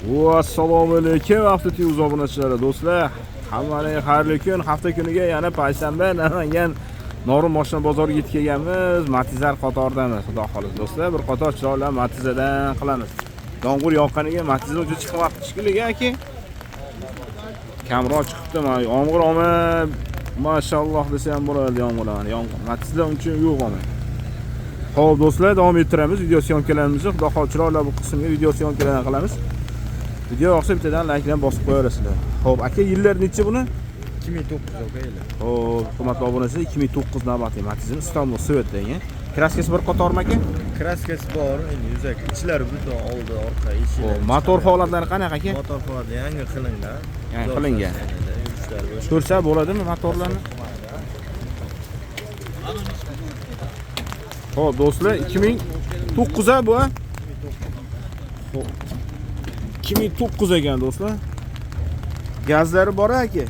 Assalomu alaykum Avtotuz obunachilari do'stlar. Hammaning xayrli kun. Hafta kuniga yana payshanba Namangan Norin mashina bozoriga yetib kelganmiz. Matizlar qatoridamiz. Xudo xolis do'stlar, bir qator chiroyli Matizdan qilamiz. Yomg'ir yoqqaniga Matizlar o'zi chiqyapti shekilli aka. Kamroq chiqibdi. Yomg'ir olma mashalloh desa ham bo'ladi yomg'irlar. Matizlar uncha yo'q olma. Xo'p do'stlar, davom ettiramiz video syomkalarimizni. Xudo xolis chiroyli bu qismga video syomkalarni qilamiz. Video yoqsa bittadan like bilan bosib qo'yaverasizlar. Xo'p, aka yillar necha buni? 2009 aka yillar. Xo'p, hurmatli obunachilar, 2009 navbatli Matizning Istanbul Sovetdagi. Kraskasi bir qatormi aka? Kraskasi bor, endi yuzak ichlari butun oldi, orqa eshik. Xo'p, motor holatlari qanaqa aka? Motor holati yangi qilingan. Yangi qilingan. Ko'rsa bo'ladimi motorlarni? Xo'p, do'stlar, 2009 a bu. Xo'p. 2009 ekan do'stlar. Gazlari bor aka.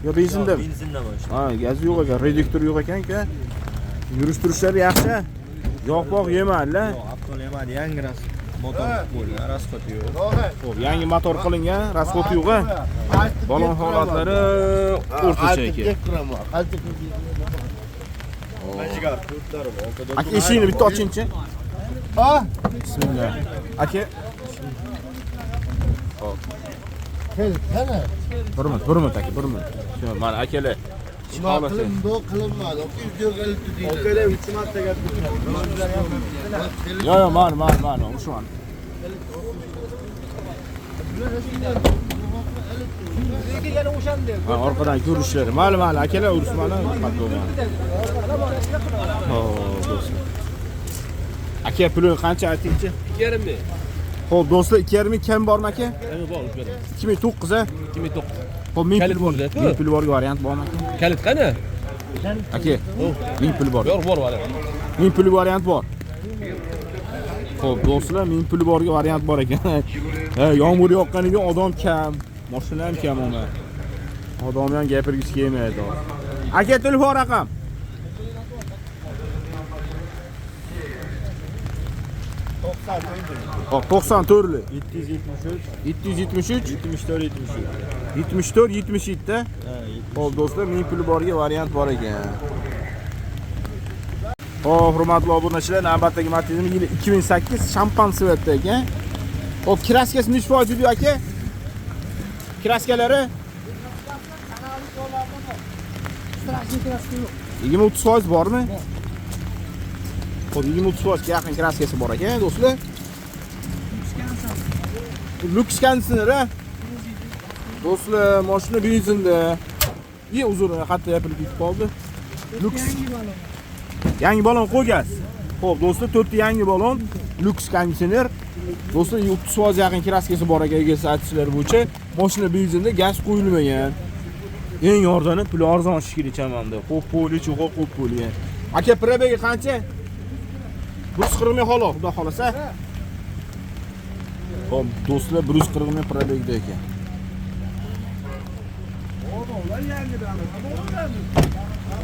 Yo benzindami? Benzindami? Ha, gaz yo'q ekan, reduktor yo'q ekan-ku. Yurish-turishlari yaxshi. Yo'q-yo'q yemadi-la. Yo'q, avtol yemadi, yangi motor bo'lgan, rasxot yo'q. Xo'p, yangi motor qilingan, rasxot yo'q-a. Balon holatlari o'rtacha ekan. Majigar turtlari bor. Aka, eshikni bitta oching-chi. Ha? Bismillah. Aka. Xo'p. Qani? Burmat aka, burmat. Shu, mana akalar. Chiqolasi. Qilinmadi. Okalar 3 marta gap Yo, mana, shu an. Ha, orqadan ko'rishlari. Mayli, akalar urishmani qatnayman. Xo'p, do'stlar. Aka, puli qancha aytingchi? 2,5 ming. Xo'p, do'stlar, 2,5 ming kam bormi aka? Bor, 2009 a? 2009. Xo'p, 1000 Kalit pul bor. borda-ku. 1000 pul borga variant bormi aka? Kalit qani? Aka, 1000 pul bor. Bor, bor. 1000 pul variant bor. Xo'p, do'stlar, 1000 pul borga variant bor ekan. Ha, yomg'ir yoqqaniga odam kam, mashina ham kam ona. Odam ham gapirgisi kelmaydi. Aka, telefon raqam. Hop, 94 773 74 77 da. Xo'p, do'stlar, 1000 pul borga variant bor ekan. Xo'p, hurmatli obunachilar, navbatdagi Matizning yili 2008 Shampan Svetda ekan. Xo'p, kraskasi necha foiz edi aka? Kraskalari 20-30% bormi? Xo'p, 20-30% ga yaqin kraskasi bor ekan, do'stlar. Lux konditsioner. Do'stlar, mashina benzinda. Uzun xatta yapilib ketib qoldi. Lux. Yangi balon qo'ygan. Xo'p, do'stlar, 4 ta yangi balon, Lux konditsioner. Do'stlar, 30% yaqin kraskasi bor ekan, egasi aytishlari bo'yicha. Mashina benzinda, gaz qo'yilmagan. Eng arzoni, puli arzon shikili chamamda. Xo'p, puli cho'g'o ko'p bo'lgan. Aka, probegi qancha? 140 ming xolos, xudo xolasa. Xo'p, do'stlar, 140 ming probegda ekan.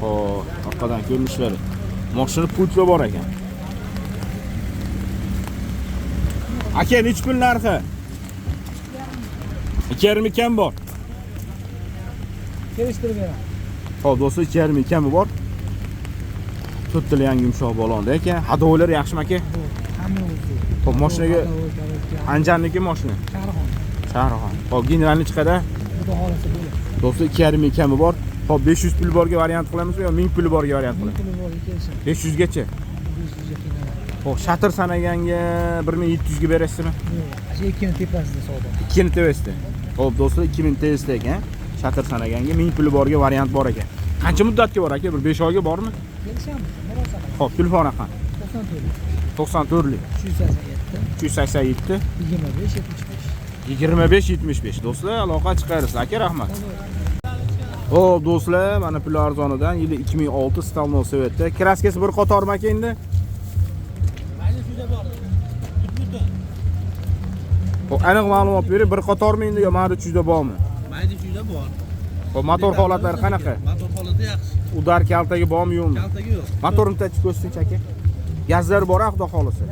Xo'p, orqadan ko'rinishlari. Mashina pultga bor ekan. Aka, nech pul narxi? 2,5 kam bor. Kelishtirib beraman. Xo'p, do'stlar, 2,5 kami bor. To'rttali yangi yumshoq balonda ekan. Hadovolar yaxshimi aka? Hamma o'zi. Xo'p, mashinaga Anjanniki mashina. Shahraxon. Xo'p, generalni chiqadi. Xudo xolasa bo'ladi. Do'stlar, 2,5 kami bor. Xo'p, 500 pul borga variant qilamizmi yo 1000 pul borga variant qilamiz? 500 gacha. 500 ga keladi. Xo'p, shatr sanaganga 1700 ga berasizmi? Shu 2 ning tepasida savdo. 2 ning tepasida. Xo'p, do'stlar, 2000 tepasida ekan. Shatr sanaganga 1000 pul borga variant bor ekan. Qancha muddatga bor aka? Bir 5 oyga bormi? Kelishamiz. Murosa qilamiz. Xo'p, telefon raqam 94 lik 387 387 25 75. 25-75. Do'stlar, aloqa chiqarasiz. Aka, rahmat. Xo'p, do'stlar, mana pul arzonidan yili 2006 Stalno Sovetda. Kraskasi bir qatormi aka endi? Mayli shuda bor. Xo'p, aniq ma'lumot bering, bir qatormi endi yo mana shuda bormi? Mayli shuda bor. Xo'p, motor holatlari qanaqa? Motor holati yaxshi. Udar kaltagi bormi yo'qmi? Kaltagi yo'q. Motorni tachib ko'rsinchi aka. Gazlar bor, xudo xolasa.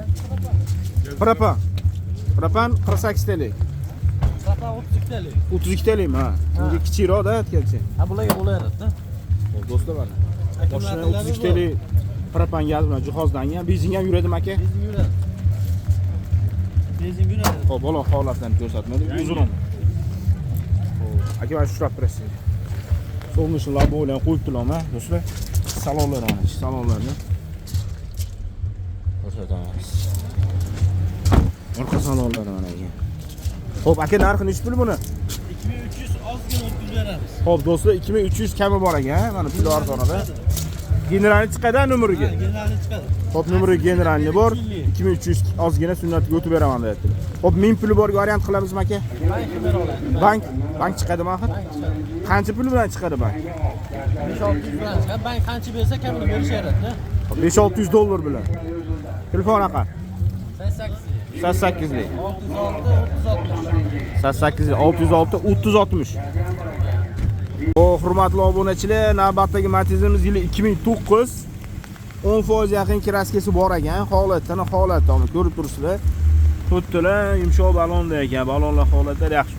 Propan 48 talik. Aslan 32 talik. 32 talikmi? Ha. Bunga kichikroq-da aytgancha. Ha bularga bo'laveradi-da. Xo'p, do'stlar mana. Mashina 32 talik propan gaz bilan jihozlangan. Benzin ham yuradimi aka? Benzin yuradi. Benzin yuradi. Xo'p, balon holatlarini ko'rsatmadi. Uzun. Xo'p, aka mana shu ushlab turasiz. Solnishni labo bilan qo'yibdilar-mi, do'stlar? Salonlar mana, salonlarni ko'rsatamiz. Orqa salonlari mana ekan. Xo'p, aka narxi nechi pul buni? 2300 ozgina o'tkazib beramiz. Xo'p, do'stlar, 2300 kami bor ekan, mana pul arzonada. Generalni chiqadi numeriga. Generalni chiqadi. Xo'p, numeri generalni bor. 2300 ozgina sunnatga o'tib beraman deyapti. Xo'p, 1000 puli borga variant qilamizmi aka? Bank bera oladi. Bank chiqadimi axir? Qancha pul bilan chiqadi bank? 5-600 bilan chiqadi. Bank qancha bersa kamini berishaveradi-da. 5-600 dollar bilan. Telefon raqam 88 88lik. 606 606 3060. O, hurmatli obunachilar, navbatdagi Matizimiz yili 2009. 10% yaqin kraskasi bor ekan. Holatini tomon ko'rib turibsizlar. To'rttalar yumshoq balonda ekan. Balonlar holatlari yaxshi.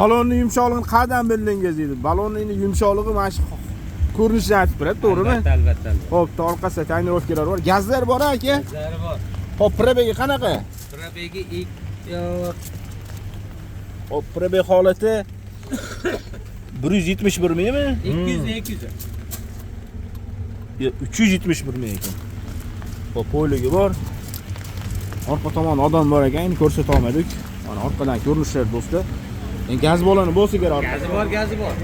Balonning yumshoqligini qadam bildingiz deydi. Balonning yumshoqligi mana shu ko'rinishdan aytib turadi, to'g'rimi? Albatta. Xo'p, orqasida tonirovkalar bor. Gazlar bor aka. Zari bor. Xo'p, probegi qanaqa? Probegi Xo'p, probeg holati 171 mimi? 200. 371 mi ekan. Xo'p, poyligi bor. Orqa tomon odam bor ekan, ko'rsata olmadik. Mana orqadan ko'rinishlar do'stlar. Gaz baloni bo'lsa kerak. Gazi bor.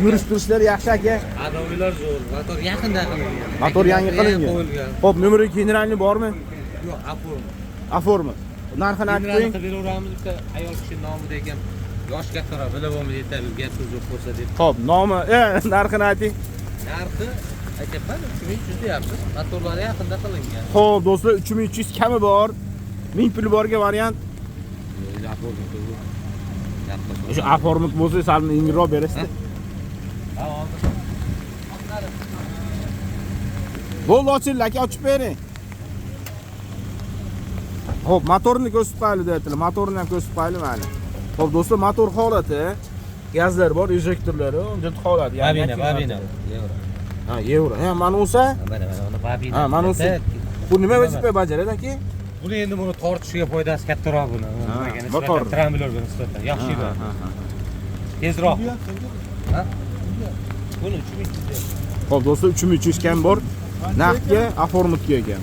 Yurish turishlar yaxshi aka. Adovilar zo'r. Motor yaqinda qilingan. Motor yangi qilingan. Xo'p, numeri generalni bormi? Yo'q, Aformi. Narxini aytib qo'ying. Beraveramiz, bitta ayol kishi nomida ekan. Yosh kattaroq bilib olmaydi, yetarli gap so'z yo'q bo'lsa deb. Xo'p, nomi, narxini ayting. Narxi aytayapman, 3300 deyapmiz. Motorlari yaqinda qilingan. Xo'p, do'stlar, 3300 kami bor. 1000 pul borga variant. O'sha aformut bo'lsa, sal yengilroq berasiz. Bo'ldi, oching, aka, ochib bering. Xo'p, motorni ko'rsatib qo'yaylik deyaptilar. Motorni ham ko'rsatib qo'yaylik mana. Xo'p, do'stlar, motor holati, gazlar bor, injektorlari, unga holat. Babina. Ha, euro. Ha, mana o'sa? Mana uni babina. Ha, mana o'sa. Bu nima vazifa bajaradi aka? Buni endi buni tortishiga foydasi kattaroq buni. Motor. Trambilorga nisbatan yaxshiroq. Tezroq. Ha? Buni 3300. Xo'p, do'stlar, 3300 kam bor. Naqdga aformutga ekan.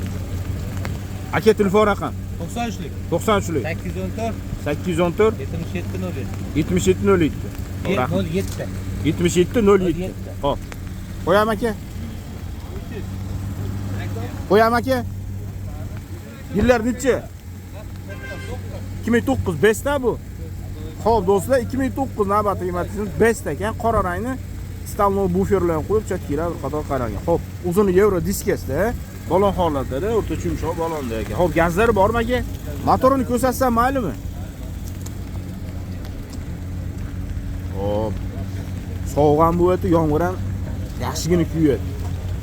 Aka, telefon raqam 93lik. 93lik 814 814 7707. 7707. 07. 7707. Xo'p. Qo'yam aka. Qo'yam aka. Yillar necha? 2009 besta bu. Xo'p, do'stlar, 2009 navbatdagi Matizimiz besta ekan, qora rangni stalno buferlarni qo'yib chatkilar bir qator qarangan. Xo'p, uzuni euro diskasida, balon holatida, o'rta yumshoq balonda ekan. Xo'p, gazlari bormi aka? Motorini ko'rsatsam maylimi? Xo'p. Sovuq ham bo'lyapti, yomg'ir ham yaxshigina kuyadi.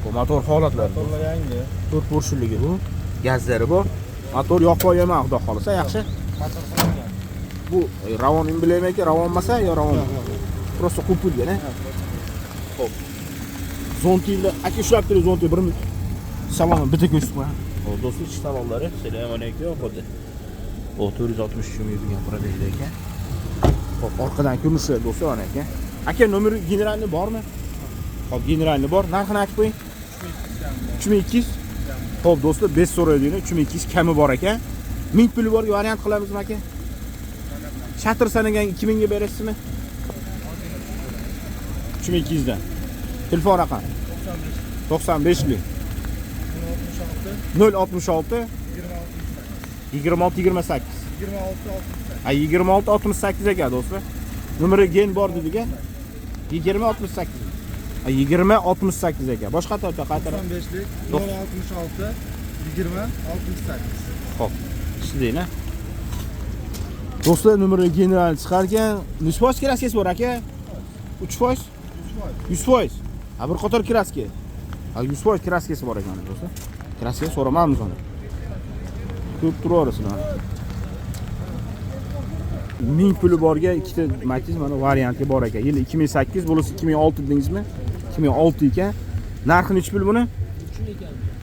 Bu motor holatlari. Motorlar yangi. 4 porshilligi bu. Gazlari bor. Motor yoqib qo'yaman, xudo xolasa, yaxshi. Motor qilingan. Bu ravon emblemaki, ravonmasa yo ravon. Просто qo'pilgan, Xo'p. Zontilda aka ushlab turing, zontil 1 minut. Salomni bitta ko'rsatib qo'ying. Xo'p, do'stlar, ichki salonlari. Assalomu alaykum, xuddi. O 463 ming yurgan prodejda ekan. Xo'p, orqadan ko'rinishlar do'stlar mana ekan. Aka, nomeri generalni bormi? Xo'p, generalni bor. Narxini aytib qo'ying. 3200. Xo'p, do'stlar, 5 so'raydigan 3200 kami bor ekan. 1000 puli borga variant qilamizmi aka? Shatr sanagan 2000 ga berasizmi? 3200 dan. Telefon raqam 95lik 066 26 28 Ha, 26 68 ekan do'stlar. Nomeri gen bor dediga 20 68. Ha, 20 68 ekan. Boshqa tarafda qaytarib 95lik 066 20 68. Xo'p, ishlaydi. Do'stlar, nomeri general chiqargan. Nechfoiz kraskasi bor aka? 3%? 100%. Ha, bir qator kraska. Ha, 100% kraskasi bor ekan do'stlar. Kraska so'ramaymiz uni. Ko'p turaversin. 1000 puli borga ikkita Matiz mana variantga bor ekan. Yili 2008, bo'lsa 2006 dedingizmi? 2006 ekan. Narxi nechi pul buni?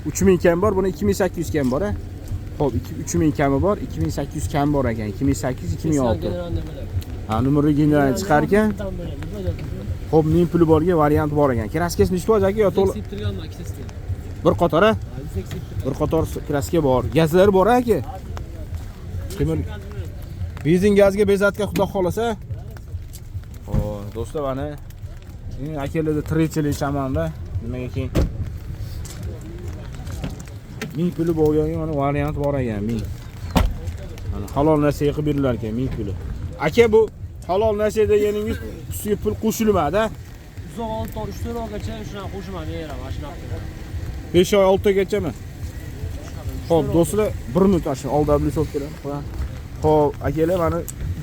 3000 kam bor, buni 2800 kam bor, a? Xo'p, 3000 kami bor, 2800 kam bor ekan. 2008, 2006. Ha, numeri general chiqar ekan. Xo'p, 1000 puli borga variant bor ekan. Kraskasi nechi foiz aka yo to'liq? Bir qator, a? Bir qator kraska bor. Gazlari bor aka. Temir benzin gazga bezatka xudo xolasa. Xo'p, do'stlar mana akalarda tirikchilik chamanda nimaga keyin 1000 puli bo'lgan mana variant bor ekan 1000. Mana halol narsaga qilib berilar ekan 1000 puli. Aka bu halol narsa deganingiz ustiga pul qo'shilmadi-a? Uzoq 6 oy 3-4 oygacha shunaqa qo'shimani beraman, shunaqa. 5 oy 6 oygacha-mi? Xo'p, do'stlar 1 minut ashun oldab bilib qo'ying. Xo'p, akalar mana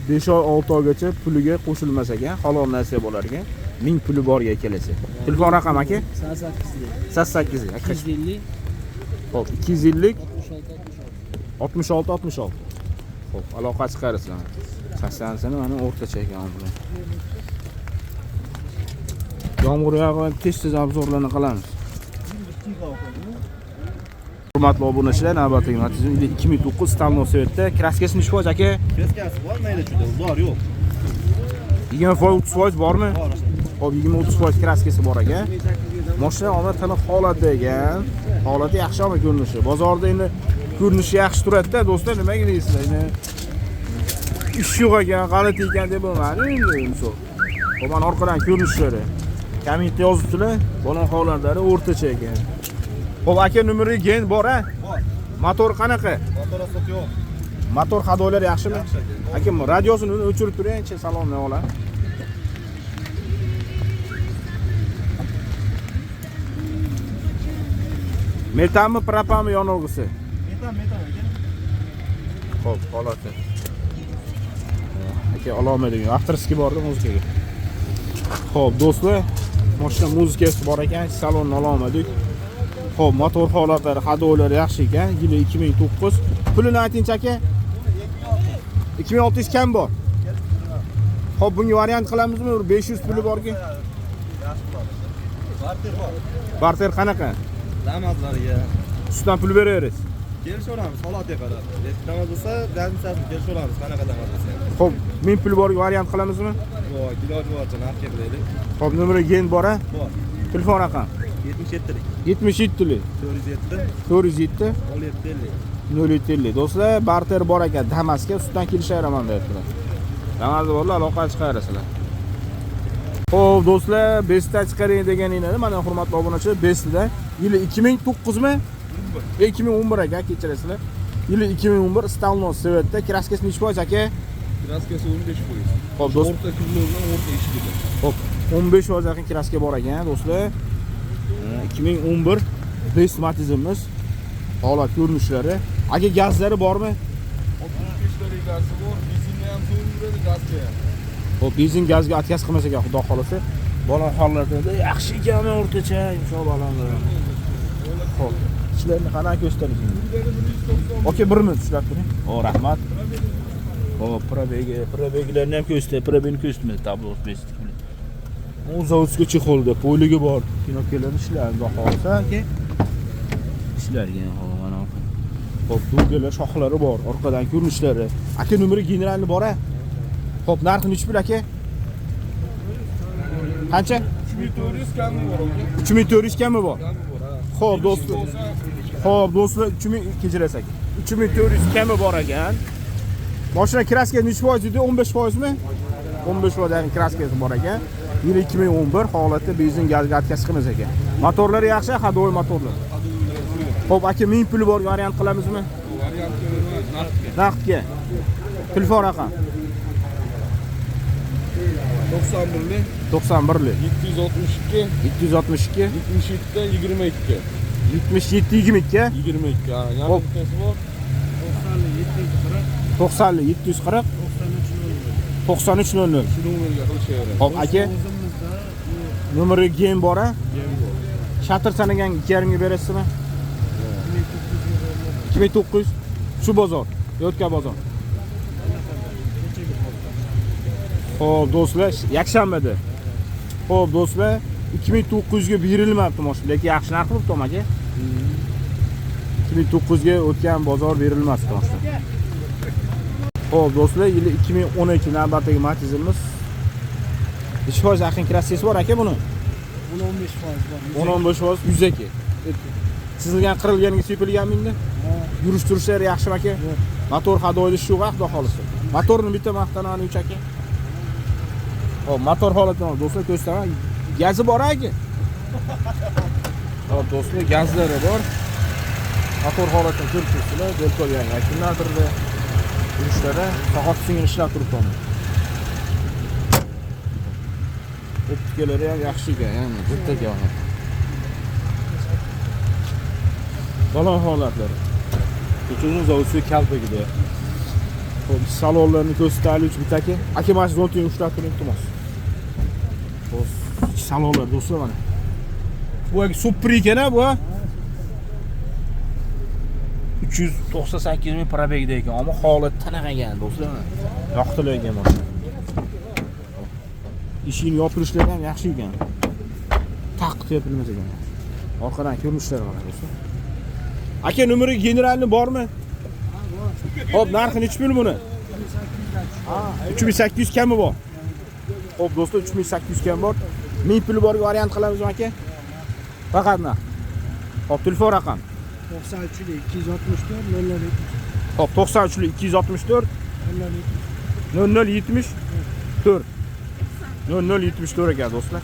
5 oy 6 oygacha puliga qo'shilmas ekan, halol narsa bo'lar ekan. 1000 puli borga kelasa. Telefon raqam aka? 88 aka. 250. Xo'p, 250 66 66. Xo'p, aloqa chiqarasizlar. Saksani mana o'rtacha ekan bular. Yomg'ir yog'ib tez-tez obzorlarni qilamiz. Hurmatli obunachilar, navbatdagi Matiz 2009 Stalno Sovetda kraskasi nechi foiz aka? Kraskasi bor, mayli juda, bor yo'q. 20% 30% bormi? Xo'p, 20-30% kraskasi bor ekan. Mashina omad tiniq holatda ekan. Holati yaxshi ama ko'rinishi. Bozorda endi ko'rinishi yaxshi turadi-da, do'stlar, nimaga deysizlar? Endi ish yo'q ekan, g'alati ekan deb bo'lmadi endi misol. Xo'p, mana orqadan ko'rinishlari. Kommentda yozibdilar, bola holatlari o'rtacha ekan. Xo'p, aka numeri gen bor-a? Bor. Motor qanaqa? Motor asot yo'q. Motor hadoylari yaxshimi? Aka, radiosini o'chirib turing, salonni olaman. Metanmi, propanmi yonilg'isi? Metan ekan. Xo'p, holati. Aka, ololmaydigan. Avtoriski bordi muzikaga. Xo'p, do'stlar, mashina muzikasi bor ekan, salonni ololmadik. Xo'p, motor holatlari, hadoylari yaxshi ekan. Yili 2009. Pulini ayting aka. 2600 kam bor. Xo'p, bunga variant qilamizmi? 500 puli borki. Barter bor. Barter qanaqa? Damazlariga Ustidan pul beraverasiz. kelishaveramiz, holatiga qarab. Damaz bo'lsa, gazmisasini kelishaveramiz, qanaqa damaz bo'lsa. Xo'p, 1000 pul borga variant qilamizmi? Yo'q, iloji boricha narxga qilaylik. Xo'p, nomeri gen bor-a? Bor. Telefon raqam 77lik 77lik 407 407 0750. 050. Do'stlar, barter bor ekan, Damasga ustidan kelishaveraman deyaptilar. Damas borlar, aloqa chiqarasizlar. Xo'p, do'stlar, Besta chiqaring deganinglar, mana hurmatli obunachilar, Bestda yili 2009 mi? 2011 aka, kechirasizlar. Yili 2011 Stalno Sovetda kraskasi nechi foiz aka? Kraskasi 15%. Xo'p, do'st. O'rta kullovdan o'rta ishida. Xo'p, 15% yaqin kraska bor ekan, do'stlar. 2011 Best Matizimiz. Holat ko'rinishlari. Aka, gazlari bormi? 65 ta gazi bor, benzinni ham to'ldiradi, gazga ham. Xo'p, benzin gazga atkaz qilmas ekan, xudo xolasa. Bola hollarda yaxshi ekan, o'rtacha, inshaalloh. Xo'p, ishlarni qanaqa ko'rsatadi? Aka, 1 minut ushlab turing. O, rahmat. Xo'p, probeglarni ham ko'rsatdi, probegni ko'rsatmadi, tablo plastik bilan. O, zavodskiy chexolda poyligi bor. Kinokelarni ishlarni xudo xolasa, aka. Ishlarga, xo'p, mana. Xo'p, dugalar, shoxlari bor, orqadan ko'rinishlari. Aka, nomeri generalni bor-a? Xo'p, narxi nechi pul aka? Qancha? 3400 kami bor aka. 3400 kami bor. Kami bor, ha. Xo'p, do'stlar. Xo'p, do'stlar, 3000 kechirasiz aka. 3400 kami bor ekan. Mashina kraskasi nechi foiz edi? 15% mi? 15% yaqin kraskasi bor ekan. Yil 2011 holatda benzin gazga atkaz qilmas ekan. Motorlari yaxshi, hadoy motorlar. Xo'p, aka, 1000 puli bor variant qilamizmi? Variantga emas, narxga. Naqdga. Telefon raqam 91lik 91lik 762 762 77 77 22 22 ha. Hop. Yangi bor. 90 740 9300. Shu nomerga qilishaveradi. Hop, aka. Nomeri gen bor-a? Yem bor. Shatr sanagan 2,5 ga berasizmi? 2900 shu bozor, Yo'tka bozor. Xo'p, do'stlar, yakshanbada. Xo'p, do'stlar, 2900 ga berilmabdi mashina, lekin yaxshi narx qilibdi aka. 2900 ga o'tgan bozor berilmasdi mashina. Xo'p, do'stlar, yili 2012 navbatdagi Matizimiz. Necha foiz yaqin krassiyasi bor aka buni? 10-15% bor. 10-15% 100 aka. Chizilgan, qirilganiga sepilganmi endi? Yurish turishlari yaxshimi aka? Motor hadoyli shu vaqtda xohlasa. Motorni bitta maqtanani uch aka. Hop, motor holatini do'stlar ko'rsataman. Gazi bor aka. Hop, do'stlar, gazlari bor. Motor holatini ko'rib turibsizlar, deltor yangi akkumulyatorda yurishlari faqat singil ishlab turibdi. Optikalari ham yaxshi ekan, ya'ni bitta ekan. Balon holatlari. Ko'chamiz o'zi kaltagida. Hop, salonlarni ko'rsataylik bitta aka. Aka mana shu zontining ushlab turing iltimos. Hop, salonlar do'stlar mana. Bu super ekan-a bu. 398 ming probegda ekan, ammo holat tanaqagan do'stlar. Yoqtirilgan mana. Eshikni yopilishlari ham yaxshi ekan. Taq tepilmas ekan. Orqadan ko'rinishlari mana do'stlar. Aka, numeri generalni bormi? Hop, narxi necha pul buni? 3800 kami bor. Hop, do'stlar, 3800 kam bor. 1000 puli borga variant qilamizmi aka? Faqat narx. Hop, telefon raqam. 93 264 0070. Hop, 93 264 0074. 0074 ekan do'stlar.